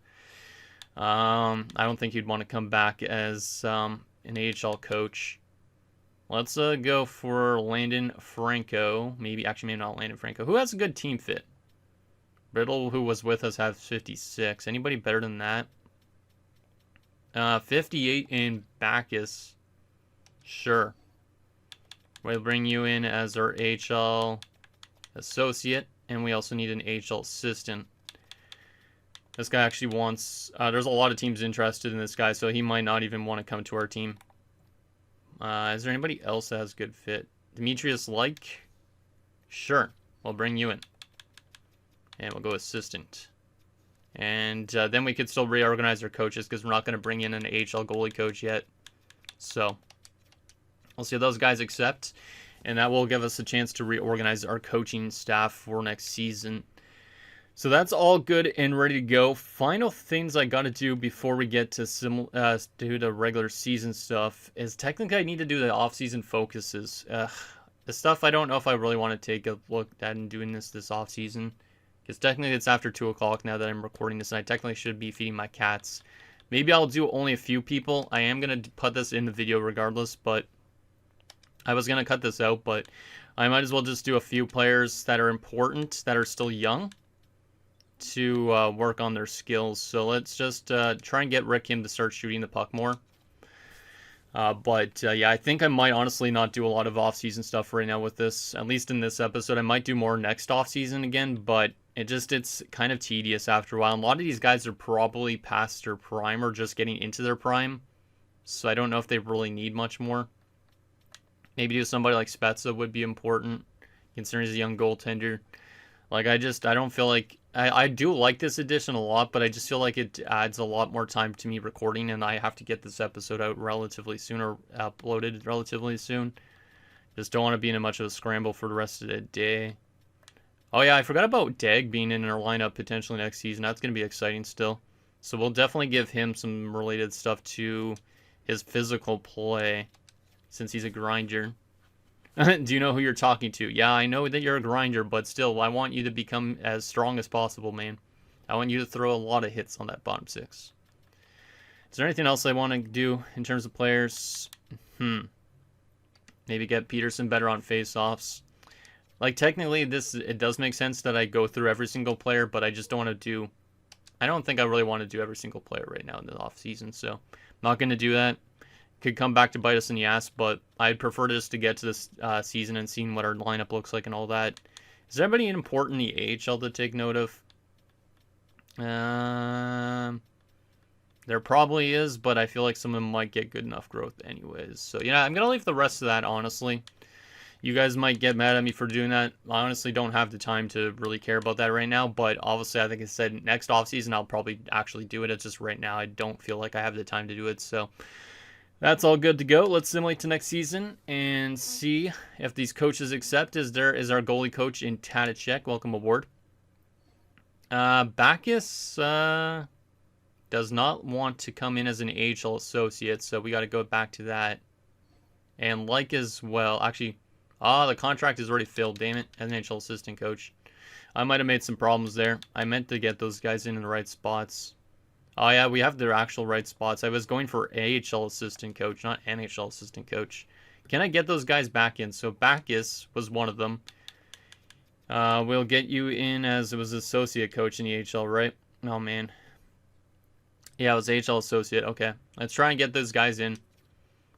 Speaker 1: I don't think he'd want to come back as an AHL coach. Let's go for Landon Franco. Maybe not Landon Franco. Who has a good team fit? Riddle, who was with us, has 56. Anybody better than that? 58 in Bacchus. Sure. We'll bring you in as our AHL associate, and we also need an AHL assistant. This guy actually wants... there's a lot of teams interested in this guy, so he might not even want to come to our team. Is there anybody else that has good fit? Demetrius Like? Sure. We'll bring you in. And we'll go assistant. And then we could still reorganize our coaches because we're not going to bring in an AHL goalie coach yet. So we'll see if those guys accept, and that will give us a chance to reorganize our coaching staff for next season. So that's all good and ready to go. Final things I got to do before we get to do the regular season stuff is technically I need to do the off-season focuses. The stuff I don't know if I really want to take a look at and doing this off-season. Because technically it's after 2 o'clock now that I'm recording this, and I technically should be feeding my cats. Maybe I'll do only a few people. I am going to put this in the video regardless, but I was going to cut this out, but I might as well just do a few players that are important, that are still young, to work on their skills. So let's just try and get Rick Kim to start shooting the puck more. Yeah, I think I might honestly not do a lot of off-season stuff right now with this, at least in this episode. I might do more next off-season again, but it's kind of tedious after a while. And a lot of these guys are probably past their prime or just getting into their prime, so I don't know if they really need much more. Maybe do somebody like Spezza would be important, considering he's a young goaltender. Like, I don't feel like... I do like this edition a lot, but I just feel like it adds a lot more time to me recording, and I have to get this episode out relatively soon, or uploaded relatively soon. Just don't want to be in much of a scramble for the rest of the day. Oh yeah, I forgot about Dag being in our lineup potentially next season. That's going to be exciting still. So we'll definitely give him some related stuff to his physical play, since he's a grinder. Do you know who you're talking to? Yeah, I know that you're a grinder, but still, I want you to become as strong as possible, man. I want you to throw a lot of hits on that bottom six. Is there anything else I want to do in terms of players? Maybe get Peterson better on face-offs. Like, technically, it does make sense that I go through every single player, but I just don't want to do... I don't think I really want to do every single player right now in the offseason, so I'm not going to do that. Could come back to bite us in the ass, but I'd prefer just to get to this season and seeing what our lineup looks like and all that. Is there anybody important in the AHL to take note of? There probably is, but I feel like some of them might get good enough growth anyways. So, yeah, I'm going to leave the rest of that, honestly. You guys might get mad at me for doing that. I honestly don't have the time to really care about that right now, but obviously, I think I said next offseason, I'll probably actually do it. It's just right now, I don't feel like I have the time to do it, so... That's all good to go. Let's simulate to next season and see if these coaches accept. Is our goalie coach in Tadachek? Welcome aboard. Bacchus does not want to come in as an AHL associate, so we got to go back to that. And like as well, actually, the contract is already filled. Damn it, as an NHL assistant coach. I might have made some problems there. I meant to get those guys in the right spots. Oh, yeah, we have their actual right spots. I was going for AHL assistant coach, not NHL assistant coach. Can I get those guys back in? So Bacchus was one of them. We'll get you in as it was associate coach in the AHL, right? Oh, man. Yeah, it was AHL associate. Okay, let's try and get those guys in.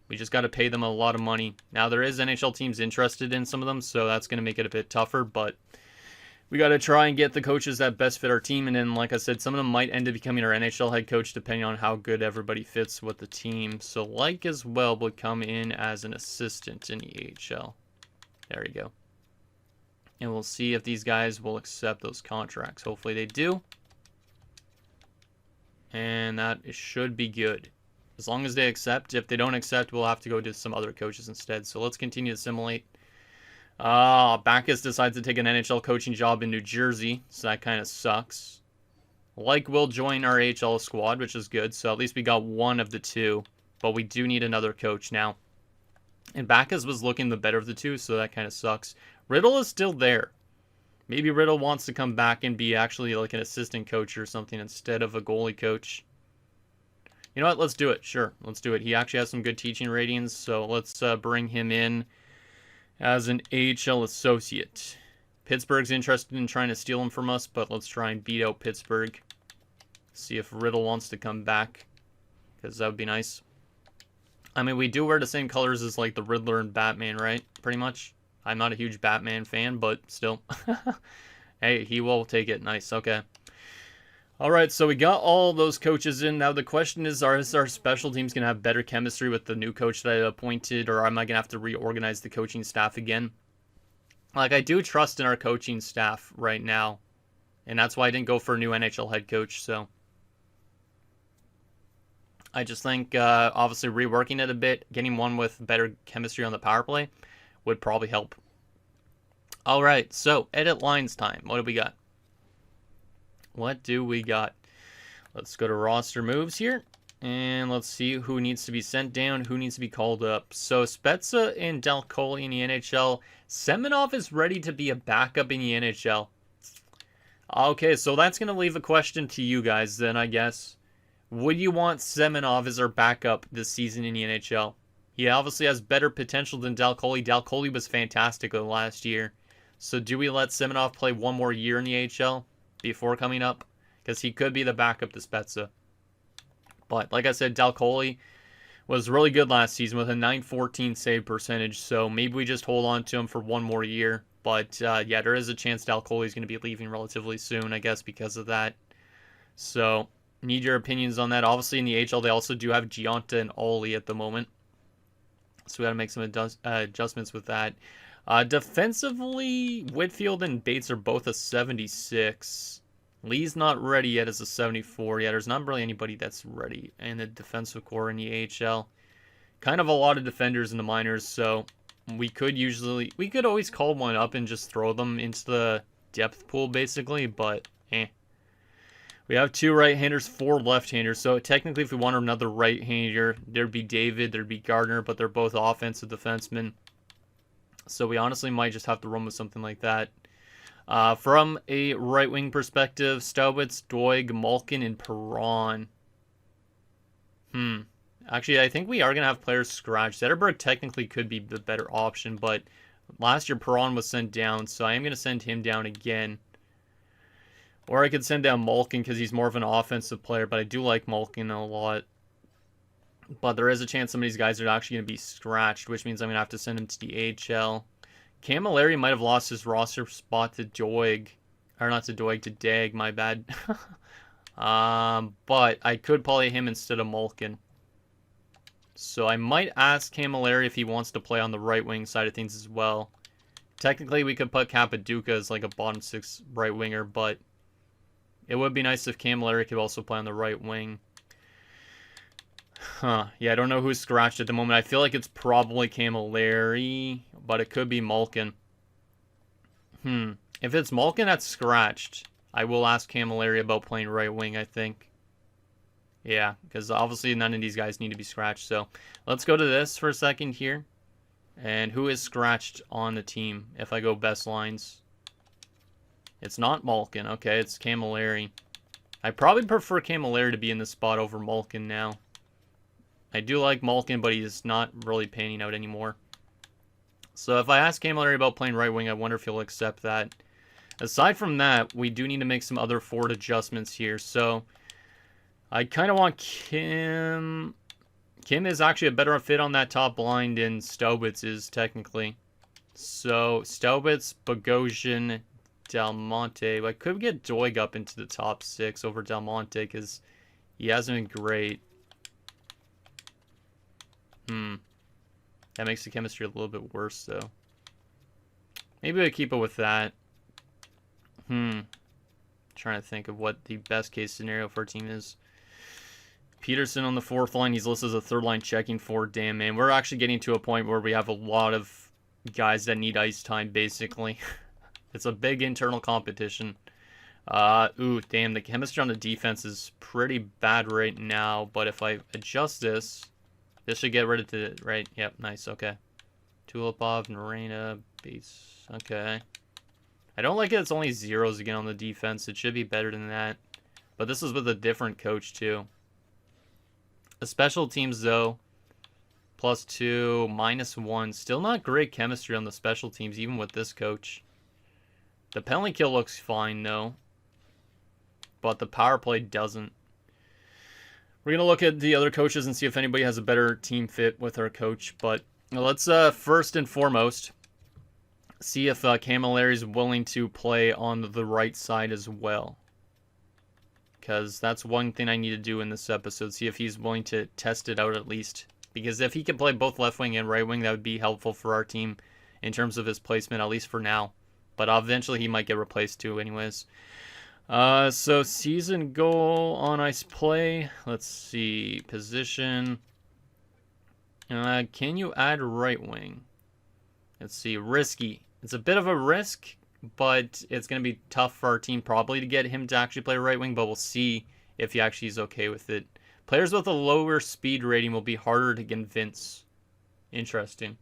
Speaker 1: We just got to pay them a lot of money. Now, there is NHL teams interested in some of them, so that's going to make it a bit tougher, but... We got to try and get the coaches that best fit our team. And then, like I said, some of them might end up becoming our NHL head coach depending on how good everybody fits with the team. So, like as well, would come in as an assistant in the AHL. There you go. And we'll see if these guys will accept those contracts. Hopefully they do. And that should be good. As long as they accept. If they don't accept, we'll have to go to some other coaches instead. So, let's continue to simulate. Bacchus decides to take an NHL coaching job in New Jersey, so that kind of sucks. Like, will join our AHL squad, which is good, so at least we got one of the two, but we do need another coach now. And Bacchus was looking the better of the two, so that kind of sucks. Riddle is still there. Maybe Riddle wants to come back and be actually like an assistant coach or something instead of a goalie coach. You know what? Let's do it. Sure, let's do it. He actually has some good teaching ratings, so let's bring him in as an AHL associate. Pittsburgh's interested in trying to steal him from us, but let's try and beat out Pittsburgh. See if Riddle wants to come back, because that would be nice. I mean, we do wear the same colors as like the Riddler and Batman, right? Pretty much. I'm not a huge Batman fan, but still. Hey, he will take it. Nice. Okay. All right, so we got all those coaches in. Now the question is our special teams going to have better chemistry with the new coach that I appointed, or am I going to have to reorganize the coaching staff again? Like, I do trust in our coaching staff right now, and that's why I didn't go for a new NHL head coach, so. I just think, obviously, reworking it a bit, getting one with better chemistry on the power play would probably help. All right, so edit lines time. What do we got? What do we got? Let's go to roster moves here. And let's see who needs to be sent down, who needs to be called up. So Spezza and Del Coli in the NHL. Semenov is ready to be a backup in the NHL. Okay, so that's going to leave a question to you guys then, I guess. Would you want Semenov as our backup this season in the NHL? He obviously has better potential than Del Coli. Del Coli was fantastic last year. So do we let Semenov play one more year in the AHL before coming up? Because he could be the backup to Spezza. But like I said, Del Coli was really good last season with a .914 save percentage. So maybe we just hold on to him for one more year. But yeah, there is a chance Del Coli is going to be leaving relatively soon, I guess, because of that. So need your opinions on that. Obviously in the AHL, they also do have Gionta and Ollie at the moment. So we got to make some adjustments with that. Defensively, Whitfield and Bates are both a 76. Lee's not ready yet as a 74. Yeah, there's not really anybody that's ready in the defensive core in the AHL. Kind of a lot of defenders in the minors, so we could always call one up and just throw them into the depth pool, basically, but We have 2 right-handers, 4 left-handers. So technically, if we want another right-hander, there'd be David, there'd be Gardner, but they're both offensive defensemen. So we honestly might just have to run with something like that. From a right-wing perspective, Staubitz, Doig, Malkin, and Perron. Actually, I think we are going to have players scratch. Zetterberg technically could be the better option, but last year Perron was sent down, so I am going to send him down again. Or I could send down Malkin because he's more of an offensive player, but I do like Malkin a lot. But there is a chance some of these guys are actually going to be scratched, which means I'm going to have to send him to the AHL. Camilleri might have lost his roster spot to Doig. Or not to Doig, to Dag, my bad. But I could play him instead of Malkin. So I might ask Camilleri if he wants to play on the right wing side of things as well. Technically, we could put Capaduca as like a bottom 6 right winger, but it would be nice if Camilleri could also play on the right wing. Yeah, I don't know who's scratched at the moment. I feel like it's probably Camilleri, but it could be Malkin. If it's Malkin that's scratched, I will ask Camilleri about playing right wing, I think. Yeah, because obviously none of these guys need to be scratched. So let's go to this for a second here. And who is scratched on the team if I go best lines? It's not Malkin. Okay, it's Camilleri. I probably prefer Camilleri to be in this spot over Malkin now. I do like Malkin, but he's not really panning out anymore. So if I ask Camilleri about playing right wing, I wonder if he'll accept that. Aside from that, we do need to make some other forward adjustments here. So I kind of want Kim. Kim is actually a better fit on that top line than Staubitz is technically. So Staubitz, Bogosian, Del Monte. I could get Doig up into the top 6 over Del Monte because he hasn't been great. That makes the chemistry a little bit worse, though. Maybe I keep it with that. Trying to think of what the best case scenario for our team is. Peterson on the 4th line. He's listed as a 3rd line checking forward. Damn, man. We're actually getting to a point where we have a lot of guys that need ice time, basically. It's a big internal competition. Ooh, damn. The chemistry on the defense is pretty bad right now. But if I adjust this... This should get rid of the... Right, yep, nice, okay. Tulipov, Narena, Bates, okay. I don't like it, it's only 0s again on the defense. It should be better than that. But this is with a different coach, too. The special teams, though, +2, -1. Still not great chemistry on the special teams, even with this coach. The penalty kill looks fine, though. But the power play doesn't. We're going to look at the other coaches and see if anybody has a better team fit with our coach. But let's first and foremost see if Camilleri is willing to play on the right side as well. Because that's one thing I need to do in this episode. See if he's willing to test it out at least. Because if he can play both left wing and right wing, that would be helpful for our team in terms of his placement, at least for now. But eventually he might get replaced too anyways. So season goal on ice play. Let's see. Position. Can you add right wing? Let's see. Risky. It's a bit of a risk, but it's going to be tough for our team probably to get him to actually play right wing, but we'll see if he actually is okay with it. Players with a lower speed rating will be harder to convince. Interesting.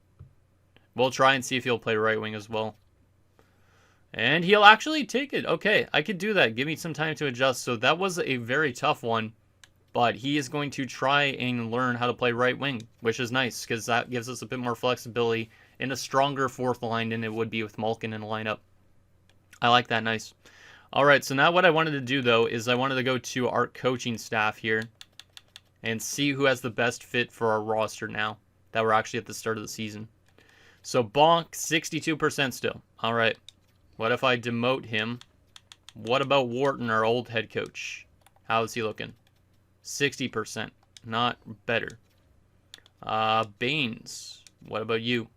Speaker 1: We'll try and see if he'll play right wing as well. And he'll actually take it. Okay, I could do that. Give me some time to adjust. So that was a very tough one. But he is going to try and learn how to play right wing, which is nice because that gives us a bit more flexibility in a stronger 4th line than it would be with Malkin in the lineup. I like that. Nice. All right, so now what I wanted to do, though, is I wanted to go to our coaching staff here and see who has the best fit for our roster now that we're actually at the start of the season. So Bonk, 62% still. All right. What if I demote him? What about Wharton, our old head coach? How is he looking? 60%. Not better. Baines. What about you?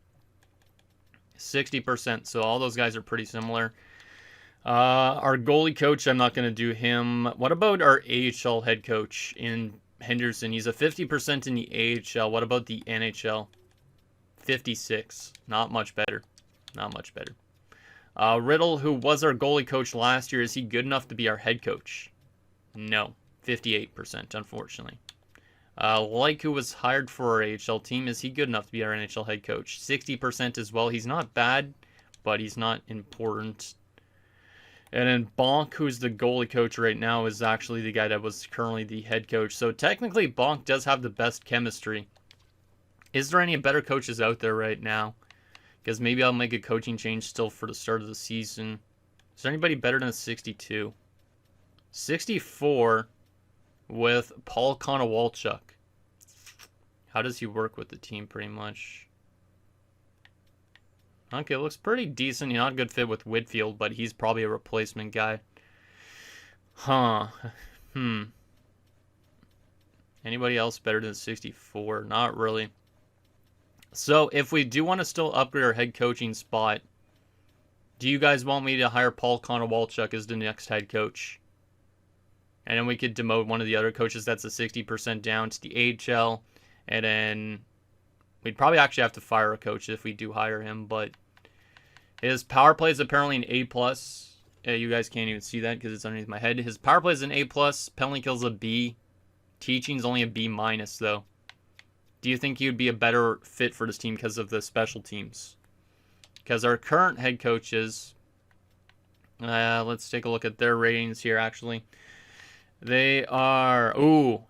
Speaker 1: 60%. So all those guys are pretty similar. Our goalie coach, I'm not going to do him. What about our AHL head coach in Henderson? He's a 50% in the AHL. What about the NHL? 56. Not much better. Not much better. Riddle, who was our goalie coach last year, is he good enough to be our head coach? No, 58%, unfortunately. Like who was hired for our AHL team, is he good enough to be our NHL head coach? 60% as well. He's not bad, but he's not important. And then Bonk, who's the goalie coach right now, is actually the guy that was currently the head coach. So technically, Bonk does have the best chemistry. Is there any better coaches out there right now? Because maybe I'll make a coaching change still for the start of the season. Is there anybody better than a 62? 64 with Paul Konowalchuk. How does he work with the team, pretty much? Okay, looks pretty decent. He's not a good fit with Whitfield, but he's probably a replacement guy. Huh. Anybody else better than 64? Not really. So, if we do want to still upgrade our head coaching spot, do you guys want me to hire Paul Konowalchuk as the next head coach? And then we could demote one of the other coaches that's a 60% down to the AHL. And then we'd probably actually have to fire a coach if we do hire him. But his power play is apparently an A+. You guys can't even see that because it's underneath my head. His power play is an A+. Penalty kills a B. Teaching's only a B-, though. Do you think he would be a better fit for this team because of the special teams? Because our current head coaches, let's take a look at their ratings here, actually. They are,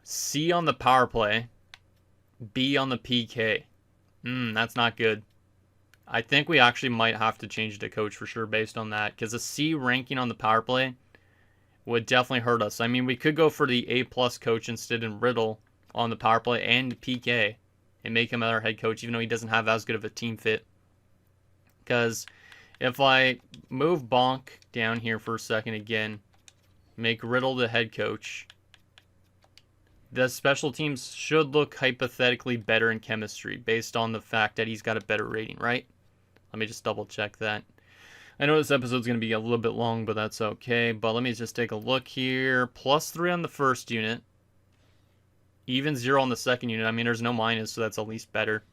Speaker 1: C on the power play, B on the PK. That's not good. I think we actually might have to change the coach for sure based on that. Because a C ranking on the power play would definitely hurt us. I mean, we could go for the A+ coach instead in Riddle on the power play and PK and make him our head coach, even though he doesn't have as good of a team fit. Because if I move Bonk down here for a second again, make Riddle the head coach, the special teams should look hypothetically better in chemistry based on the fact that he's got a better rating, right? Let me just double check that. I know this episode's going to be a little bit long, but that's okay. But let me just take a look here. +3 on the first unit. Even 0 on the second unit. I mean, there's no minus, so that's at least better.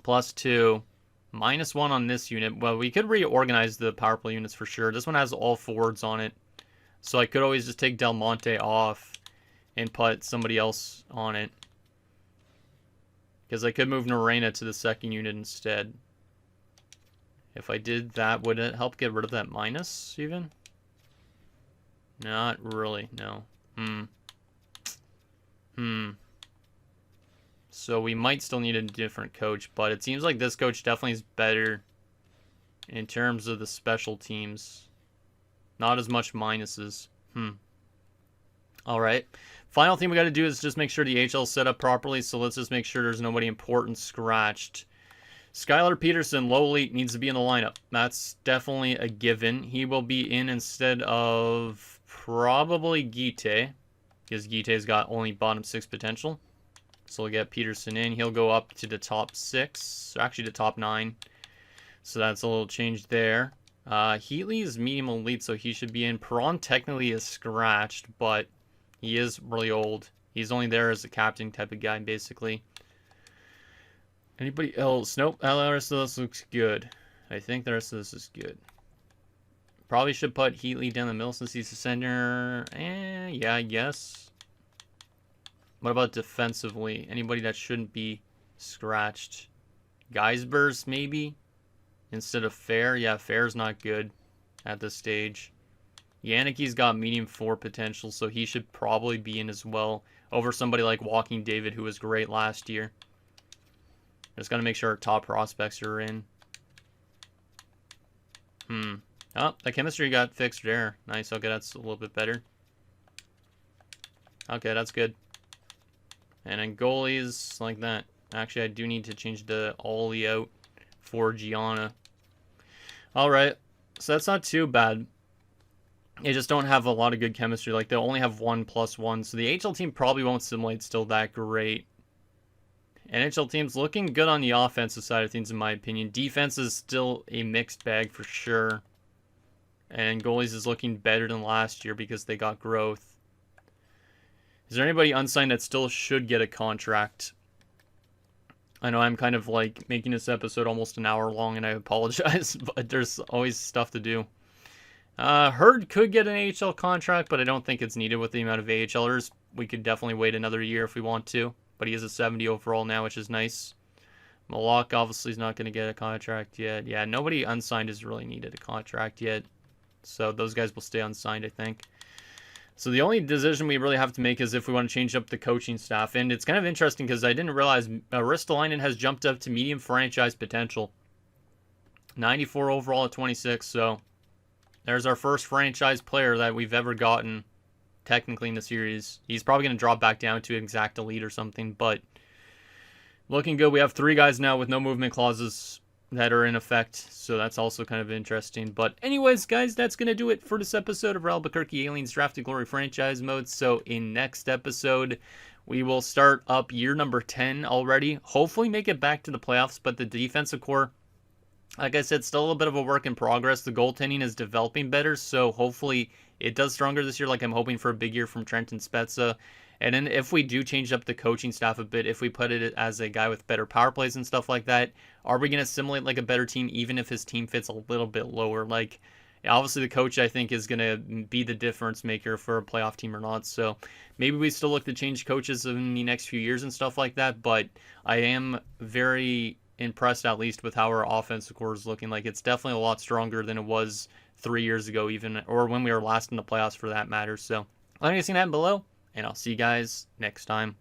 Speaker 1: +2. -1 on this unit. Well, we could reorganize the power play units for sure. This one has all forwards on it. So I could always just take Del Monte off and put somebody else on it. Because I could move Norena to the second unit instead. If I did that, would it help get rid of that minus, even? Not really, no. So we might still need a different coach, but it seems like this coach definitely is better in terms of the special teams. Not as much minuses. Alright. Final thing we got to do is just make sure the AHL is set up properly, so let's just make sure there's nobody important scratched. Skylar Peterson, low elite, needs to be in the lineup. That's definitely a given. He will be in instead of probably Guite, because Guite's got only bottom 6 potential. So we'll get Peterson in. He'll go up to the top 6, actually the top 9. So that's a little change there. Heatley is medium elite, so he should be in. Perron technically is scratched, but he is really old. He's only there as a captain type of guy, basically. Anybody else? Nope. The rest of this looks good. I think the rest of this is good. Probably should put Heatley down the middle since he's the center. Yeah, I guess. What about defensively? Anybody that shouldn't be scratched? Geisbers, maybe? Instead of Fair? Yeah, Fair's not good at this stage. Yanicki's got medium 4 potential, so he should probably be in as well. Over somebody like Walking David, who was great last year. Just got to make sure our top prospects are in. Oh, the chemistry got fixed there. Nice. Okay, that's a little bit better. Okay, that's good. And then goalies, like that. Actually, I do need to change the Ollie out for Gianna. Alright, so that's not too bad. They just don't have a lot of good chemistry. Like, they'll only have 1+1. So the HL team probably won't simulate still that great. NHL team's looking good on the offensive side of things, in my opinion. Defense is still a mixed bag for sure. And goalies is looking better than last year because they got growth. Is there anybody unsigned that still should get a contract? I know I'm kind of like making this episode almost an hour long, and I apologize, but there's always stuff to do. Hurd could get an AHL contract, but I don't think it's needed with the amount of AHLers. We could definitely wait another year if we want to, but he is a 70 overall now, which is nice. Malak obviously is not going to get a contract yet. Yeah, nobody unsigned has really needed a contract yet, so those guys will stay unsigned, I think. So the only decision we really have to make is if we want to change up the coaching staff, and it's kind of interesting because I didn't realize Ristolainen has jumped up to medium franchise potential. 94 overall at 26, so there's our first franchise player that we've ever gotten, technically, in the series. He's probably going to drop back down to exact elite or something, but looking good. We have 3 guys now with no movement clauses that are in effect, so that's also kind of interesting. But anyways, guys, that's going to do it for this episode of Albuquerque Aliens Draft to Glory franchise mode. So in next episode, we will start up year number 10 already. Hopefully make it back to the playoffs, but the defensive core, like I said, still a little bit of a work in progress. The goaltending is developing better, so hopefully it does stronger this year. Like I'm hoping for a big year from Trenton Spezza. And then if we do change up the coaching staff a bit, if we put it as a guy with better power plays and stuff like that, are we going to simulate like a better team even if his team fits a little bit lower? Like, obviously the coach, I think, is going to be the difference maker for a playoff team or not. So maybe we still look to change coaches in the next few years and stuff like that. But I am very impressed, at least, with how our offensive core is looking. Like, it's definitely a lot stronger than it was 3 years ago, even, or when we were last in the playoffs for that matter. So let me know what you think below, and I'll see you guys next time.